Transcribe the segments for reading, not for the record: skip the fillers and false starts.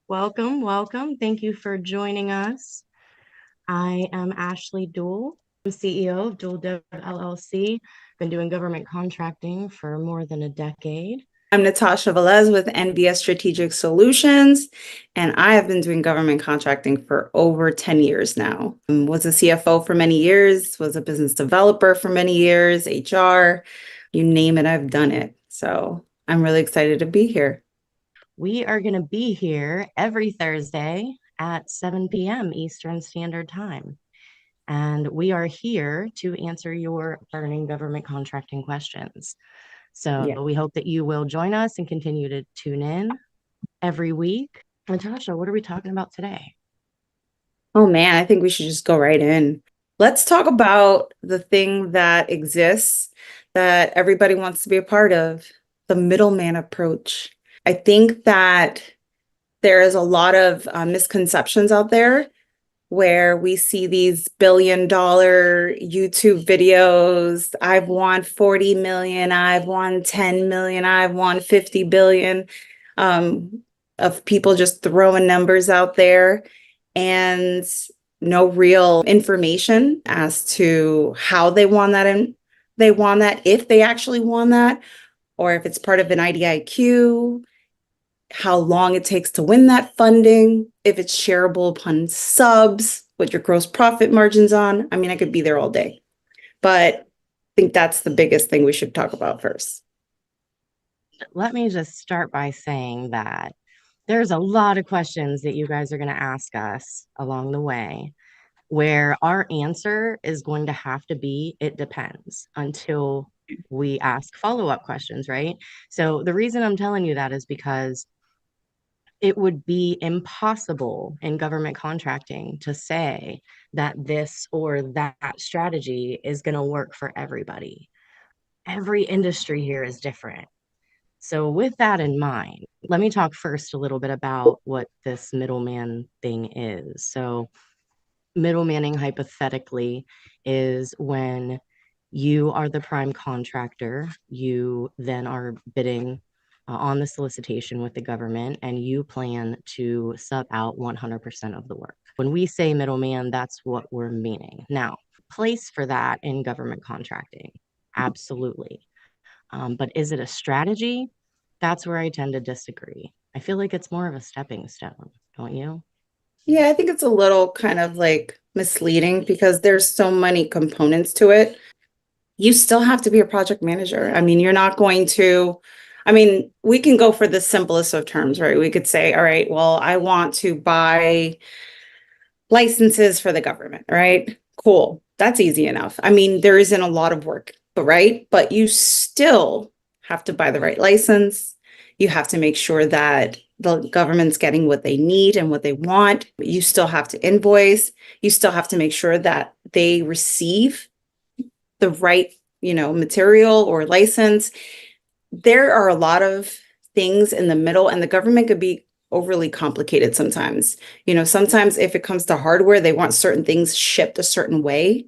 Welcome, welcome. Thank you for joining us. I am Ashley Duell. I'm CEO of Dual Dev LLC. Been doing government contracting for more than a decade. I'm Natasha Velez with NBS Strategic Solutions, and I have been doing government contracting for over 10 years now. Was a CFO for many years, was a business developer for many years, HR, you name it, I've done it. So I'm really excited to be here. We are going to be here every Thursday at 7 p.m. Eastern Standard Time. And we are here to answer your burning government contracting questions. So Yeah. we hope that you will join us and continue to tune in every week. Natasha, what are we talking about today? Oh man, I think we should just go right in. Let's talk about the thing that exists that everybody wants to be a part of, the middleman approach. I think that there is a lot of misconceptions out there where we see these $1 billion YouTube videos. I've won 40 million, I've won 10 million, I've won 50 billion, of people just throwing numbers out there and no real information as to how they won that and they won that, if they actually won that, or if it's part of an IDIQ, how long it takes to win that funding, if it's shareable upon subs, what your gross profit margins on. I mean, I could be there all day, but I think that's the biggest thing we should talk about first. Let me just start by saying that there's a lot of questions that you guys are going to ask us along the way, where our answer is going to have to be it depends until we ask follow-up questions, right? So the reason I'm telling you that is because it would be impossible in government contracting to say that this or that strategy is going to work for everybody. Every industry here is different. So, with that in mind, let me talk first a little bit about what this middleman thing is. So, middlemaning hypothetically is when you are the prime contractor, you then are bidding on the solicitation with the government, and you plan to sub out 100% of the work. When we say middleman, that's what we're meaning. Now, place for that in government contracting, absolutely. But is it a strategy? That's where I tend to disagree. I feel like it's more of a stepping stone, don't you? Yeah, I think it's a little kind of like misleading because there's so many components to it. You still have to be a project manager. I mean, you're not going to, I mean, we can go for the simplest of terms, right? We could say, all right, well, I want to buy licenses for the government, right? Cool. That's easy enough. I mean, there isn't a lot of work, but right? But you still have to buy the right license. You have to make sure that the government's getting what they need and what they want. You still have to invoice. You still have to make sure that they receive the right, material or license. There are a lot of things in the middle, and the government could be overly complicated sometimes. Sometimes if it comes to hardware, they want certain things shipped a certain way.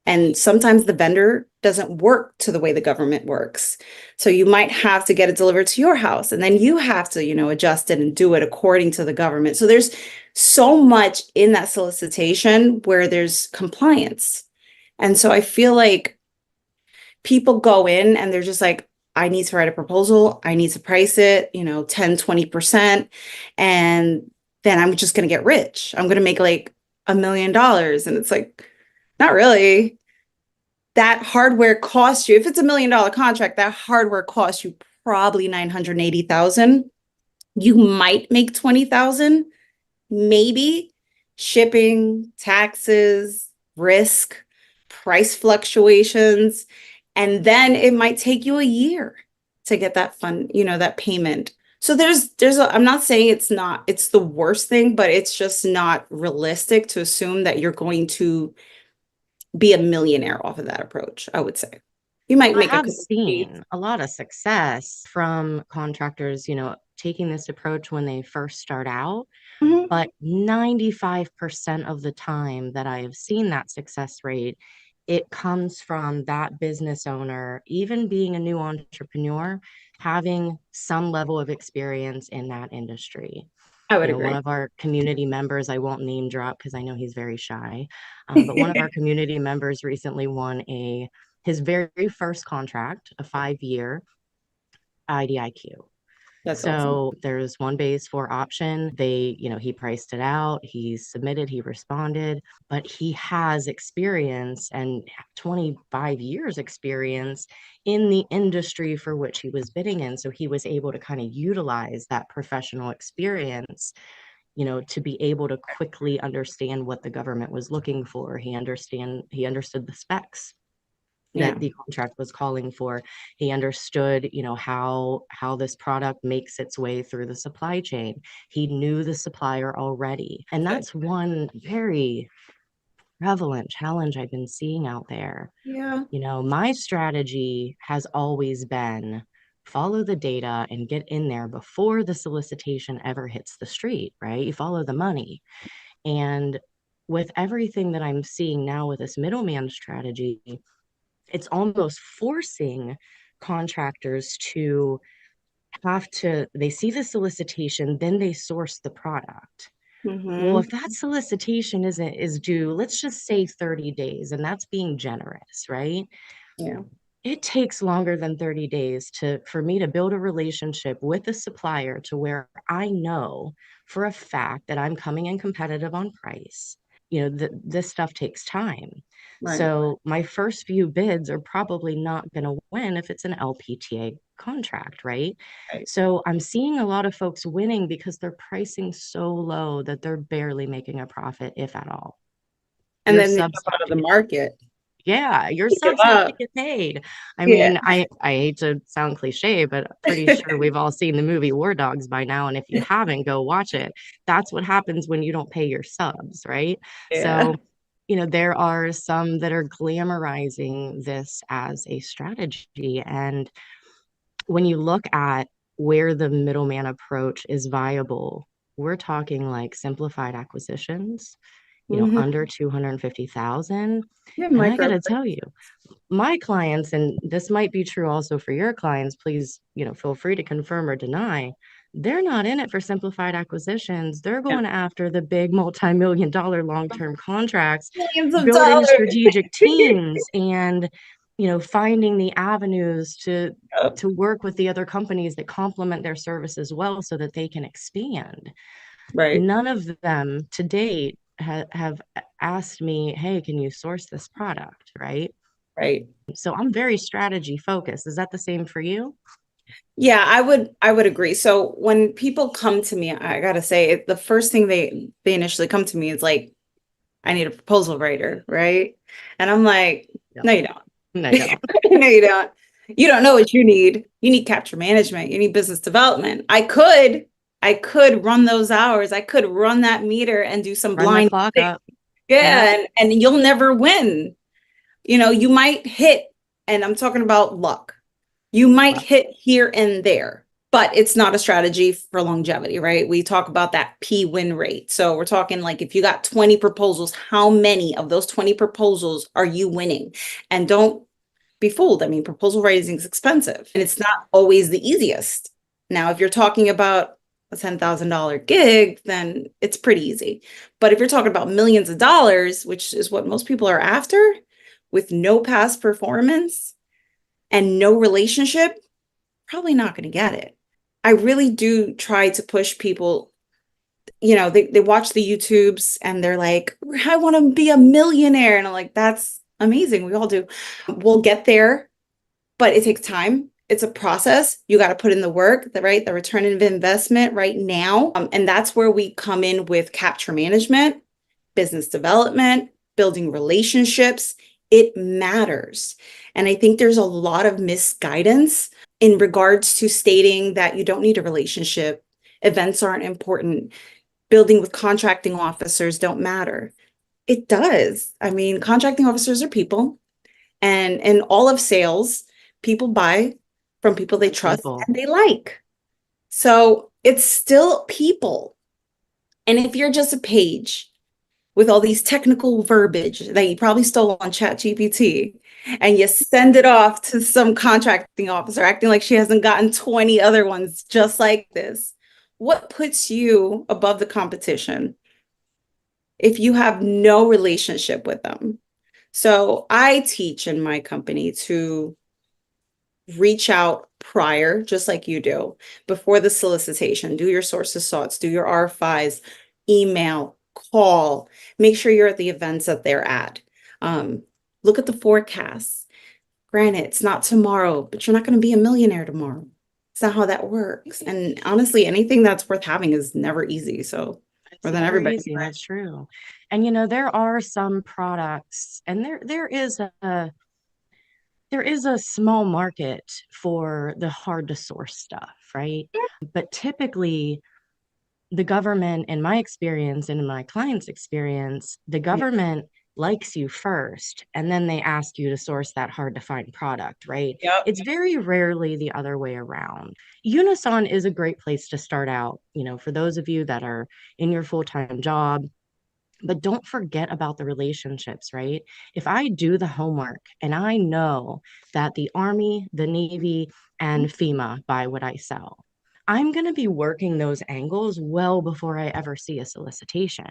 And sometimes the vendor doesn't work to the way the government works. So you might have to get it delivered to your house, and then you have to, adjust it and do it according to the government. So there's so much in that solicitation where there's compliance. And so I feel like people go in and they're just like, I need to write a proposal. I need to price it, 10, 20%. And then I'm just going to get rich. I'm going to make like $1 million. And it's like, not really. That hardware costs you, if it's $1 million contract, that hardware costs you probably 980,000. You might make 20,000, maybe shipping, taxes, risk, price fluctuations. And then it might take you a year to get that fund, that payment. So I'm not saying it's the worst thing, but it's just not realistic to assume that you're going to be a millionaire off of that approach, I would say. You might I make a have couple of fees. seen a lot of success from contractors, taking this approach when they first start out. Mhm. But 95% of the time that I have seen that success rate, it comes from that business owner, even being a new entrepreneur, having some level of experience in that industry. I would You know, one agree. of our community members, I won't name drop because I know he's very shy, but one of our community members recently won his very first contract, a 5-year IDIQ. That's awesome. So there's one base for option. He priced it out, he submitted, he responded, but he has experience and 25 years experience in the industry for which he was bidding in. So he was able to kind of utilize that professional experience, to be able to quickly understand what the government was looking for. He understood the specs Yeah, that the contract was calling for. He understood, how this product makes its way through the supply chain. He knew the supplier already. And good. that's one very prevalent challenge I've been seeing out there. Yeah. My strategy has always been follow the data and get in there before the solicitation ever hits the street, right? You follow the money. And with everything that I'm seeing now with this middleman strategy, it's almost forcing contractors to they see the solicitation, then they source the product. Well, Mm-hmm. if that solicitation is due, let's just say 30 days, and that's being generous, right? Yeah. It takes longer than 30 days for me to build a relationship with a supplier to where I know for a fact that I'm coming in competitive on price. This stuff takes time. Right. So my first few bids are probably not going to win if it's an LPTA contract, right? Right. So I'm seeing a lot of folks winning because they're pricing so low that they're barely making a profit, if at all. And Your then they subs jump have out of to the get market. Yeah, your They give subs have to up. get paid. I Yeah. mean, I hate to sound cliche, but pretty sure we've all seen the movie War Dogs by now. And if you haven't, go watch it. That's what happens when you don't pay your subs, right? Yeah. So, there are some that are glamorizing this as a strategy. And when you look at where the middleman approach is viable, we're talking like simplified acquisitions, Mm-hmm. under 250,000. Yeah, And I got micro. to tell you, my clients, and this might be true also for your clients, please, feel free to confirm or deny. They're not in it for simplified acquisitions. They're Yeah. going after the big multi-million dollar long-term contracts, Millions of building dollars. strategic teams and, finding the avenues Yep. to work with the other companies that complement their services well so that they can expand. Right. None of them to date have asked me, hey, can you source this product, right? Right. So I'm very strategy focused. Is that the same for you? Yeah, I would agree. So when people come to me, I gotta say the first thing they initially come to me is like, I need a proposal writer, right? And I'm like, Yep. no, you don't. No, you don't. No, you don't. You don't know what you need. You need capture management. You need business development. I could run those hours. I could run that meter and do some Run the blind. clock up. Yep. Yeah, and you'll never win. You might hit, and I'm talking about luck. You might Well, hit here and there, but it's not a strategy for longevity, right? We talk about that P win rate. So we're talking like if you got 20 proposals, how many of those 20 proposals are you winning? And don't be fooled. I mean, proposal writing is expensive and it's not always the easiest. Now, if you're talking about a $10,000 gig, then it's pretty easy. But if you're talking about millions of dollars, which is what most people are after, with no past performance and no relationship, probably not going to get it. I really do try to push people. They watch the YouTubes and they're like, I want to be a millionaire. And I'm like, that's amazing. We all do. We'll get there, but it takes time. It's a process. You got to put in the work, the return of investment right now. And that's where we come in with capture management, business development, building relationships. It matters. And I think there's a lot of misguidance in regards to stating that you don't need a relationship. Events aren't important. Building with contracting officers don't matter. It does. I mean, contracting officers are people, and in all of sales, people buy from people they from trust people. and they like. So it's still people. And if you're just a page with all these technical verbiage that you probably stole on ChatGPT, and you send it off to some contracting officer acting like she hasn't gotten 20 other ones just like this, what puts you above the competition if you have no relationship with them? So I teach in my company to reach out prior, just like you do, before the solicitation. Do your sources soughts, do your RFIs, email, call, make sure you're at the events that they're at. Um, Look at the forecasts. Granted, it's not tomorrow, but you're not going to be a millionaire tomorrow. It's not how that works. And honestly, anything that's worth having is never easy. So, It's more than never everybody. easy, that's true. And you know, there are some products, and there is a small market for the hard to source stuff, right? But typically, the government, in my experience and in my client's experience, the Yeah. government likes you first, and then they ask you to source that hard to find product, right? Yep. It's very rarely the other way around. Unison is a great place to start out, you know, for those of you that are in your full-time job, but don't forget about the relationships, right? If I do the homework and I know that the Army, the Navy, and FEMA buy what I sell, I'm going to be working those angles well before I ever see a solicitation.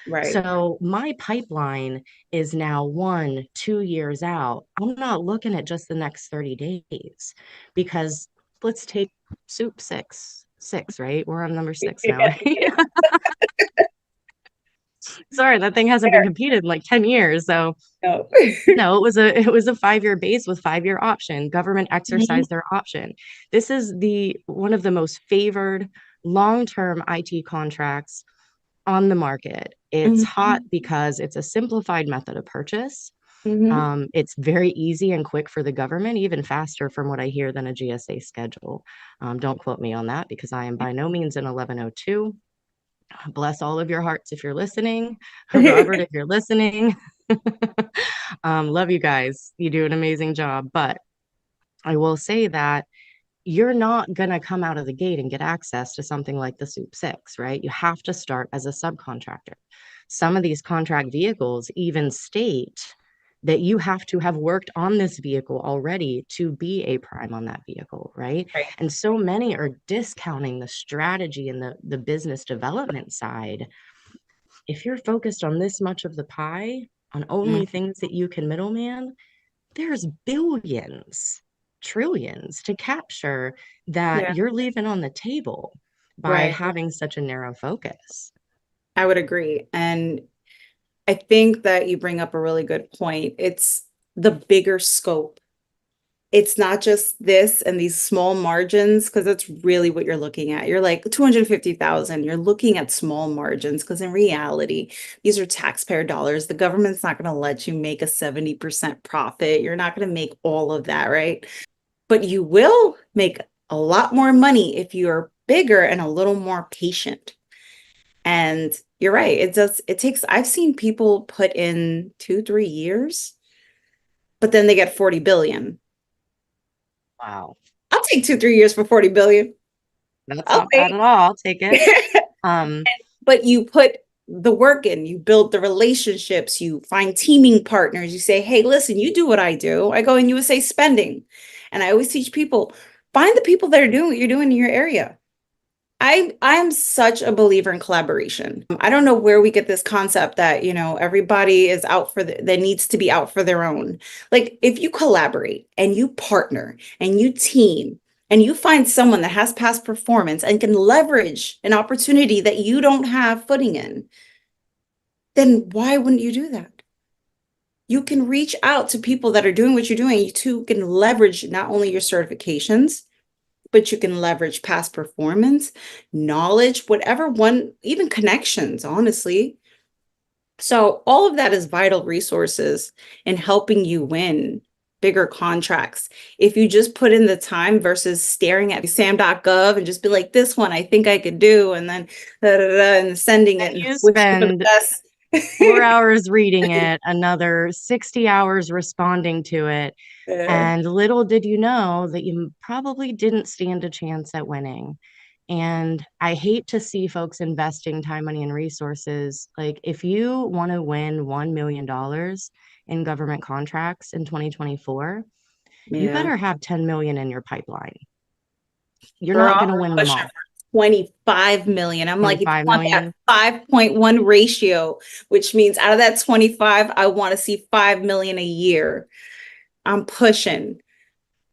Right. So my pipeline is now 1, 2 years out. I'm not looking at just the next 30 days because let's take soup six, right? We're on number six now, Yeah. right? Sorry, that thing hasn't been competed in like 10 years. So No. no, it was a 5 year base with 5 year option. Government Mhm. exercised their option. This is the one of the most favored long-term IT contracts on the market. It's hot Mhm. because it's a simplified method of purchase. Mhm. It's very easy and quick for the government, even faster from what I hear than a GSA schedule. Don't quote me on that because I am by no means an 1102. Bless all of your hearts if you're listening. Robert, if you're listening, love you guys. You do an amazing job. But I will say that you're not going to come out of the gate and get access to something like the Soup 6, right? You have to start as a subcontractor. Some of these contract vehicles even state that you have to have worked on this vehicle already to be a prime on that vehicle, right? Right. And so many are discounting the strategy and the business development side. If you're focused on this much of the pie, on Mm. only things that you can middleman, there's billions, trillions to capture that Yeah. you're leaving on the table by Right. having such a narrow focus. I would agree. And I think that you bring up a really good point. It's the bigger scope. It's not just this and these small margins, because that's really what you're looking at. You're like 250,000. You're looking at small margins because in reality, these are taxpayer dollars. The government's not going to let you make a 70% profit. You're not going to make all of that, right? But you will make a lot more money if you're bigger and a little more patient. And you're right. It takes, I've seen people put in 2, 3 years, but then they get 40 billion. Wow. I'll take 2, 3 years for 40 billion. That's I'll not bad wait. at all. I'll take it. Um, But you put the work in, you build the relationships, you find teaming partners, you say, hey, listen, you do what I do. I go in USA spending. And I always teach people, find the people that are doing what you're doing in your area. I'm such a believer in collaboration. I don't know where we get this concept that, everybody is out for that needs to be out for their own. Like if you collaborate and you partner and you team and you find someone that has past performance and can leverage an opportunity that you don't have footing in, then why wouldn't you do that? You can reach out to people that are doing what you're doing. You too can leverage not only your certifications, but you can leverage past performance, knowledge, whatever one, even connections, honestly. So, all of that is vital resources in helping you win bigger contracts. If you just put in the time versus staring at sam.gov and just be like, this one I think I could do, and then da, da, da, and sending it and and you wishing for the spend best. 4 hours reading it, another 60 hours responding to it. Uh, And little did you know that you probably didn't stand a chance at winning. And I hate to see folks investing time, money, and resources. Like, if you want to win $1 million in government contracts in 2024, you yeah. better have 10 million in your pipeline. You're Girl, not going to we're win them pushing all. 25 million. I'm like, if you 25 want that million. 5.1 ratio, which means out of that 25, I want to see 5 million a year. I'm pushing.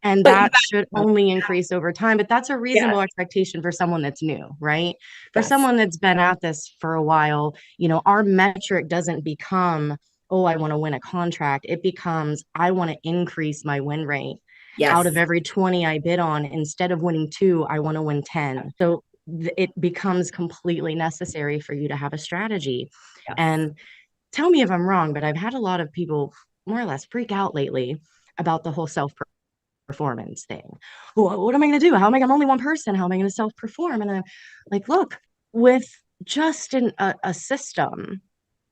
And But that should only increase over time. But that's a reasonable yes, expectation for someone that's new, right? For yes, someone that's been at this for a while, our metric doesn't become, oh, I want to win a contract. It becomes, I want to increase my win rate. Out of yes, every 20 I bid on, instead of winning two, I want to win 10. So it becomes completely necessary for you to have a strategy. yes. And tell me if I'm wrong, but I've had a lot of people more or less freak out lately about the whole self performance thing. What am I going to do? I'm only one person. How am I going to self perform? And I'm like, look, with just a system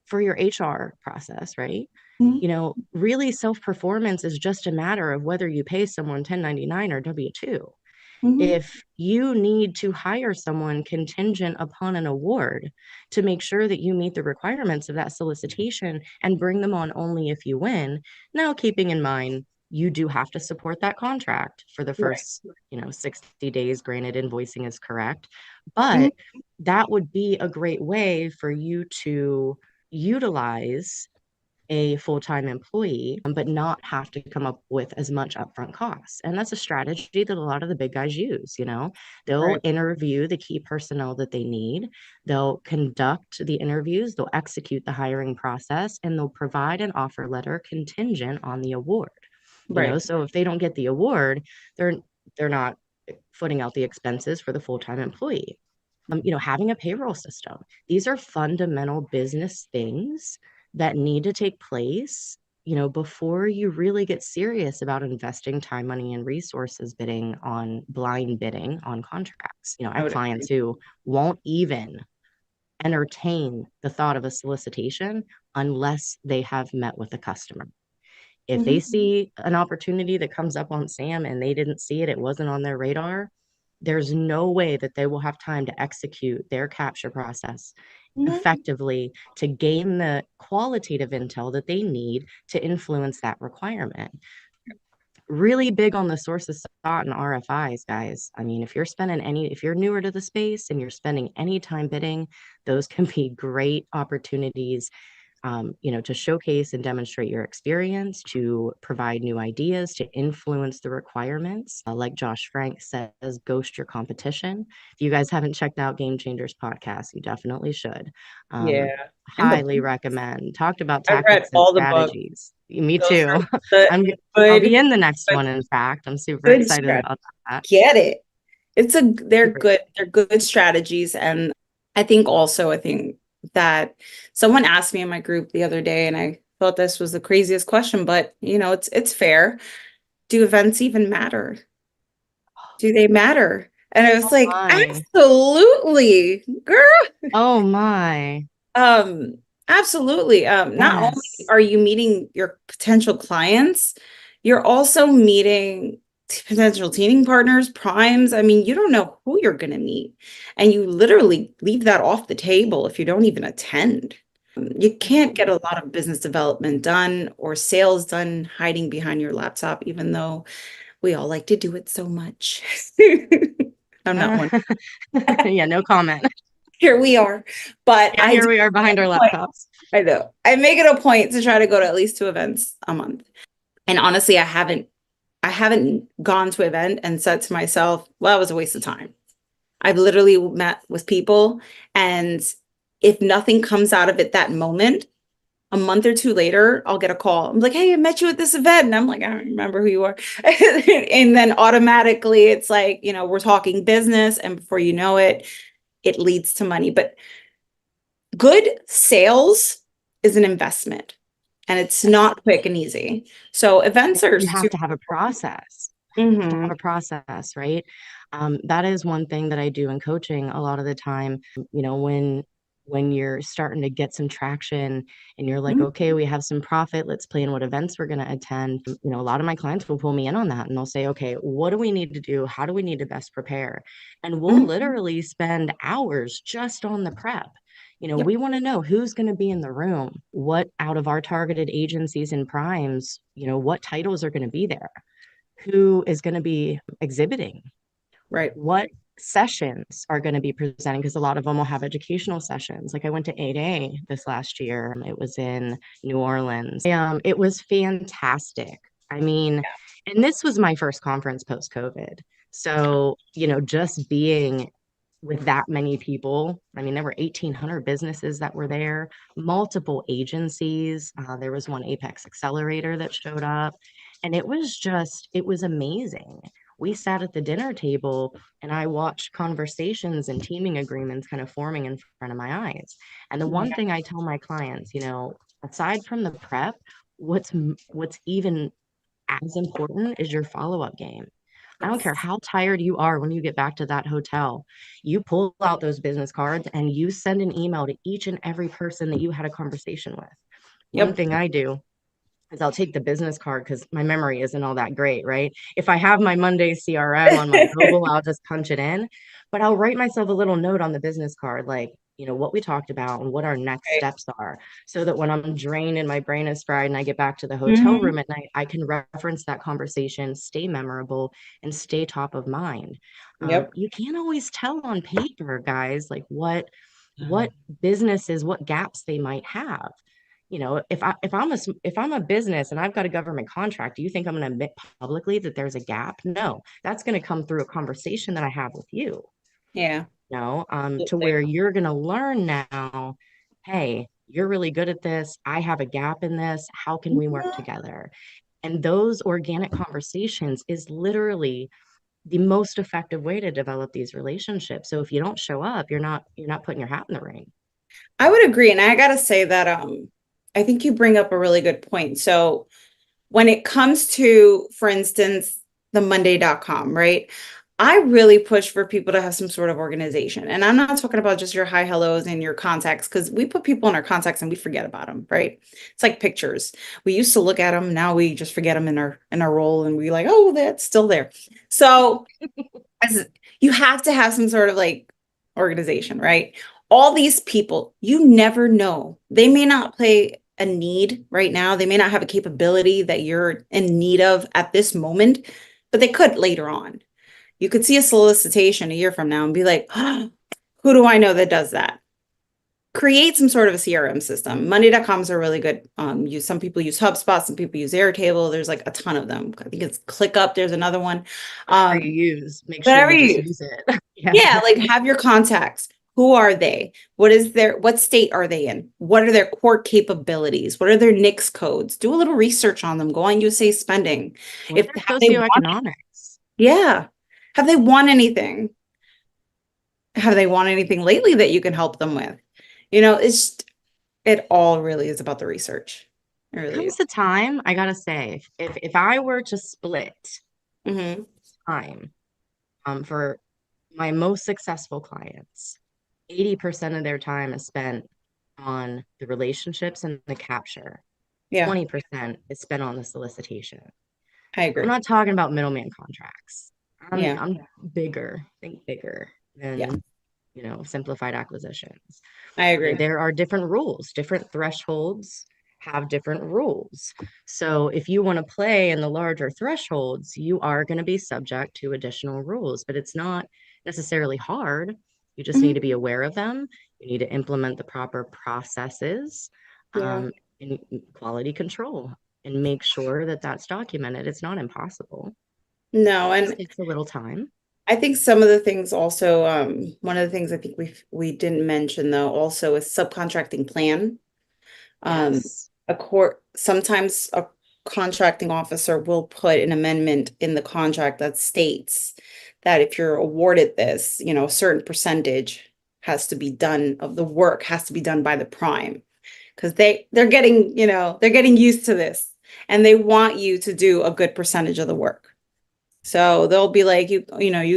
for your HR process, right? Mhm, Really self performance is just a matter of whether you pay someone 1099 or W-2. mhm. If you need to hire someone contingent upon an award to make sure that you meet the requirements of that solicitation and bring them on only if you win, now keeping in mind you do have to support that contract for the Right. first 60 days, granted invoicing is correct, Mhm, but that would be a great way for you to utilize a full-time employee, but not have to come up with as much upfront costs. And that's a strategy that a lot of the big guys use. They'll right, interview the key personnel that they need, they'll conduct the interviews, they'll execute the hiring process, and they'll provide an offer letter contingent on the award. right. So if they don't get the award, they're not footing out the expenses for the full-time employee. Having a payroll system. These are fundamental business things that need to take place, before you really get serious about investing time, money, and resources blind bidding on contracts. I I have would clients agree. who won't even entertain the thought of a solicitation unless they have met with the customer. If they Mhm, see an opportunity that comes up on SAM and they didn't see it, it wasn't on their radar, there's no way that they will have time to execute their capture process mhm. effectively to gain the qualitative intel that they need to influence that requirement. Really big on the source of thought and RFIs, guys. I mean, if you're newer to the space and you're spending any time bidding, those can be great opportunities, to showcase and demonstrate your experience, to provide new ideas, to influence the requirements. Like Josh Frank says, ghost your competition. If you guys haven't checked out Game Changers podcast, you definitely should. Um, Yeah. And the highly recommend. Talked about I've read tactics and all the books. strategies. Me Those too. are the I'm I'll good, be in the next good, one, in fact. I'm super good excited strategy. about that. Get it. Super. They're good strategies. And I think that someone asked me in my group the other day, and I thought this was the craziest question, but it's fair. Do events even matter? Do they matter? And I was Oh like, my. absolutely, girl. Oh my. Um, absolutely. Not only Yes. are you meeting your potential clients, you're also meeting potential teaming partners, primes. I mean, you don't know who you're going to meet, and you literally leave that off the table if you don't even attend. You can't get a lot of business development done or sales done hiding behind your laptop, even though we all like to do it so much. I'm not one. Yeah, no comment. Here we are. But Yeah, here we are behind our like, laptops. I know. I make it a point to try to go to at least two events a month. And honestly, I haven't gone to an event and said to myself, well, it was a waste of time. I've literally met with people, and if nothing comes out of it that moment, a month or two later, I'll get a call. I'm like, hey, I met you at this event. And I'm like, I don't remember who you are. And then automatically it's like, we're talking business. And before you know it, it leads to money. But good sales is an investment, and it's not quick and easy. So events are You have super to have a process. Have to have important. a process, right? That is one thing that I do in coaching a lot of the time. When you're starting to get some traction and you're like, Mhm, okay, we have some profit, let's plan what events we're going to attend. A lot of my clients will pull me in on that and they'll say, okay, what do we need to do? How do we need to best prepare? And we'll mhm. literally spend hours just on the prep. Yep. We want to know who's going to be in the room, what out of our targeted agencies and primes, what titles are going to be there, who is going to be exhibiting, Right. what sessions are going to be presenting because a lot of them will have educational sessions. Like I went to 8A this last year. It was in New Orleans. It was fantastic. I mean, and this was my first conference post-COVID. So, just being with that many people, I mean, there were 1,800 businesses that were there, multiple agencies. There was one Apex Accelerator that showed up, and it was amazing. We sat at the dinner table and I watched conversations and teaming agreements kind of forming in front of my eyes. And the one thing I tell my clients, aside from the prep, what's even as important is your follow-up game. I don't care Yes. how tired you are when you get back to that hotel. You pull out those business cards and you send an email to each and every person that you had a conversation with. One Yep. thing I do is I'll take the business card because my memory isn't all that great, right? If I have my Monday CRM on my mobile, I'll just punch it in, but I'll write myself a little note on the business card, like, what we talked about and what our next Right. steps are, so that when I'm drained and my brain is fried and I get back to the hotel Mhm. room at night, I can reference that conversation, stay memorable, and stay top of mind. Yep. You can't always tell on paper, guys, like what businesses, what gaps they might have. If I'm a business and I've got a government contract, do you think I'm going to admit publicly that there's a gap? No, that's going to come through a conversation that I have with you. Yeah. To where you're going to learn now, hey, you're really good at this. I have a gap in this. How can we work together? And those organic conversations is literally the most effective way to develop these relationships. So if you don't show up, you're not putting your hat in the ring. I would agree. And I gotta say that I think you bring up a really good point. So when it comes to, for instance, the Monday.com, right? I really push for people to have some sort of organization. And I'm not talking about just your hi hellos and your contacts, because we put people in our contacts and we forget about them, right? It's like pictures. We used to look at them, now we just forget them in our role and we like, oh, that's still there. So as you have to have some sort of like organization, right? All these people, you never know. They may not play a need right now. They may not have a capability that you're in need of at this moment, but they could later on. You could see a solicitation a year from now and be like, oh, who do I know that does that? Create some sort of a CRM system. Monday.coms are really good. Some people use HubSpot, some people use Airtable. There's like a ton of them. I think it's ClickUp. There's another one. Whatever Um, you use, make sure whatever you you just use. use it. Yeah. Yeah, like have your contacts. Who are they? What state are they in? What are their core capabilities? What are their NICS codes? Do a little research on them. Go on USA Spending. What If are have they won? socioeconomics? Yeah. Have they won anything? Have they won anything lately that you can help them with? It all really is about the research. It really is. Comes the time, I gotta say, if I were to split Hmm. time for my most successful clients, 80% of their time is spent on the relationships and the capture. Yeah, 20% is spent on the solicitation. I I'm agree. not talking about middleman contracts. I'm Yeah, I'm think bigger yeah, than, simplified acquisitions. I agree. There are different rules, different thresholds have different rules. So if you want to play in the larger thresholds, you are going to be subject to additional rules, but it's not necessarily hard. You just need Mhm. to be aware of them. You need to implement the proper processes, Yeah. um, and quality control and make sure that that's documented. It's not impossible. No, It just and takes a little time. I think some of the things also, one of the things I think we didn't mention though also is subcontracting plan. Um, Yes. sometimes a contracting officer will put an amendment in the contract that states that if you're awarded this, a certain percentage has to be done of the work has to be done by the prime because they're getting used to this and they want you to do a good percentage of the work. So they'll be like, you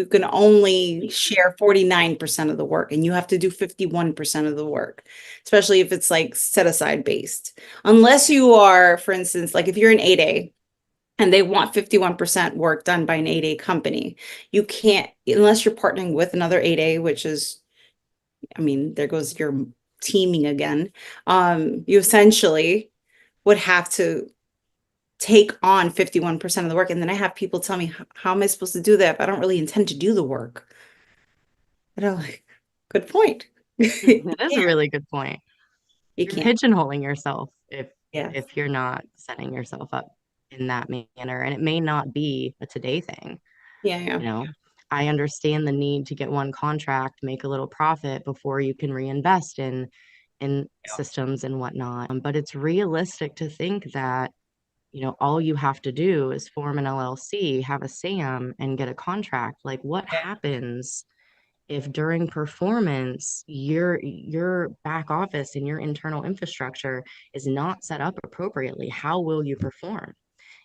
can only share 49% of the work and you have to do 51% of the work, especially if it's like set aside based. Unless you are, for instance, like if you're an 8A and they want 51% work done by an 8A company, you can't, unless you're partnering with another 8A, which is, I mean, there goes your teaming again. You essentially would have to take on 51% of the work. And then I have people tell me, how am I supposed to do that if I don't really intend to do the work? And I'm like, good point. That is a really good point. You You're can't. pigeonholing yourself Yes. if you're not setting yourself up in that manner. And it may not be a today thing. Yeah, yeah. You know, I understand the need to get one contract, make a little profit before you can reinvest in systems and whatnot. But it's realistic to think that, all you have to do is form an LLC, have a SAM, and get a contract. Like, what happens if during performance your back office and your internal infrastructure is not set up appropriately? How will you perform?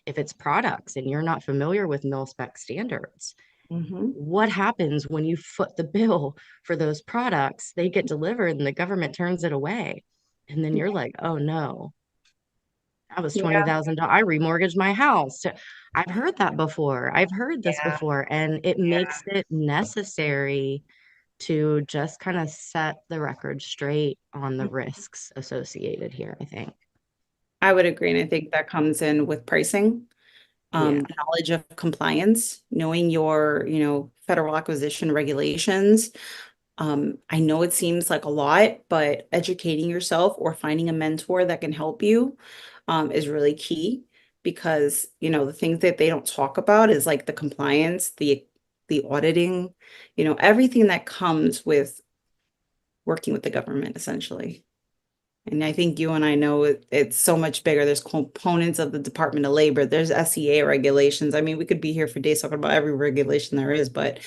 If it's products and you're not familiar with mil spec standards, Hmm. what happens when you foot the bill for those products? They get delivered and the government turns it away. And then you're like, oh no, that was Yeah, $20,000. I remortgaged my house. So I've heard that before. I've heard this yeah, before, and it yeah. makes it necessary to just kind of set the record straight on the risks associated here, I think. I would agree. And I think that comes in with pricing, Yeah, knowledge of compliance, knowing your, federal acquisition regulations. I know it seems like a lot, but educating yourself or finding a mentor that can help you, is really key because, the things that they don't talk about is like the compliance, the auditing, everything that comes with working with the government essentially. And I think you and I know it's so much bigger. There's components of the Department of Labor. There's SEA regulations. I mean, we could be here for days talking about every regulation there is, but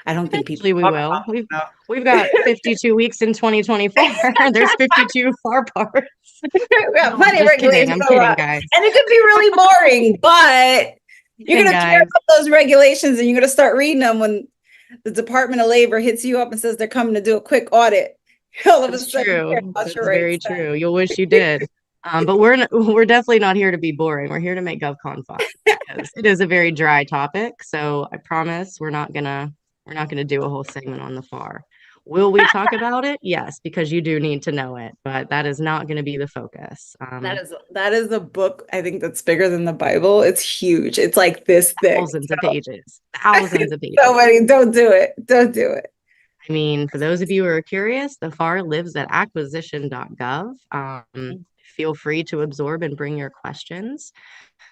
I don't think people eventually we talk will. about it enough. We've got 52 weeks in 2024. There's 52 FAR parts. We have No, I'm plenty of just kidding. regulations I'm a kidding, lot. guys. And it could be really boring, but you're Kidding, going to care guys. about those regulations and you're going to start reading them when the Department of Labor hits you up and says they're coming to do a quick audit. All of a That's sudden, you care true. about your That's very rights true. You'll wish you did. But we're definitely not here to be boring. We're here to make GovCon fun because it is a very dry topic. So I promise we're not gonna do a whole segment on the FAR. Will we talk about it? Yes, because you do need to know it, but that is not going to be the focus. That is a book I think that's bigger than the Bible. It's huge. It's like this thick. Thousands of pages, thousands of So pages. many. Don't do it. Don't do it. I mean, for those of you who are curious, the FAR lives at acquisition.gov. Feel free to absorb and bring your questions.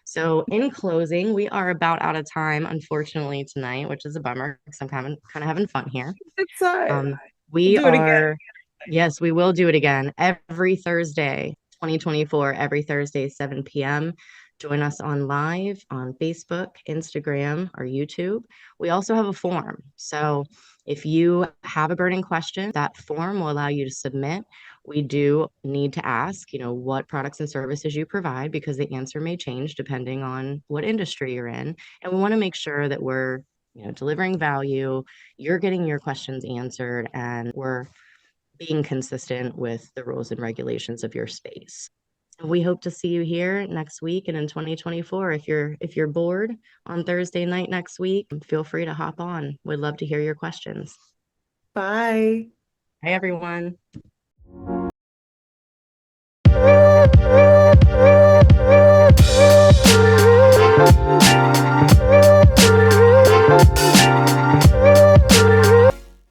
So, in closing, we are about out of time, unfortunately, tonight, which is a bummer because I'm kind of having fun here. It's all right. We'll We do it again. are, yes, we will do it again every Thursday, 2024, every Thursday, 7 p.m. Join us on live on Facebook, Instagram, or YouTube. We also have a form. So if you have a burning question, that form will allow you to submit. We do need to ask, what products and services you provide because the answer may change depending on what industry you're in. And we want to make sure that we're, delivering value, you're getting your questions answered, and we're being consistent with the rules and regulations of your space. We hope to see you here next week and in 2024. If you're bored on Thursday night next week, feel free to hop on. We'd love to hear your questions. Bye. Hi everyone.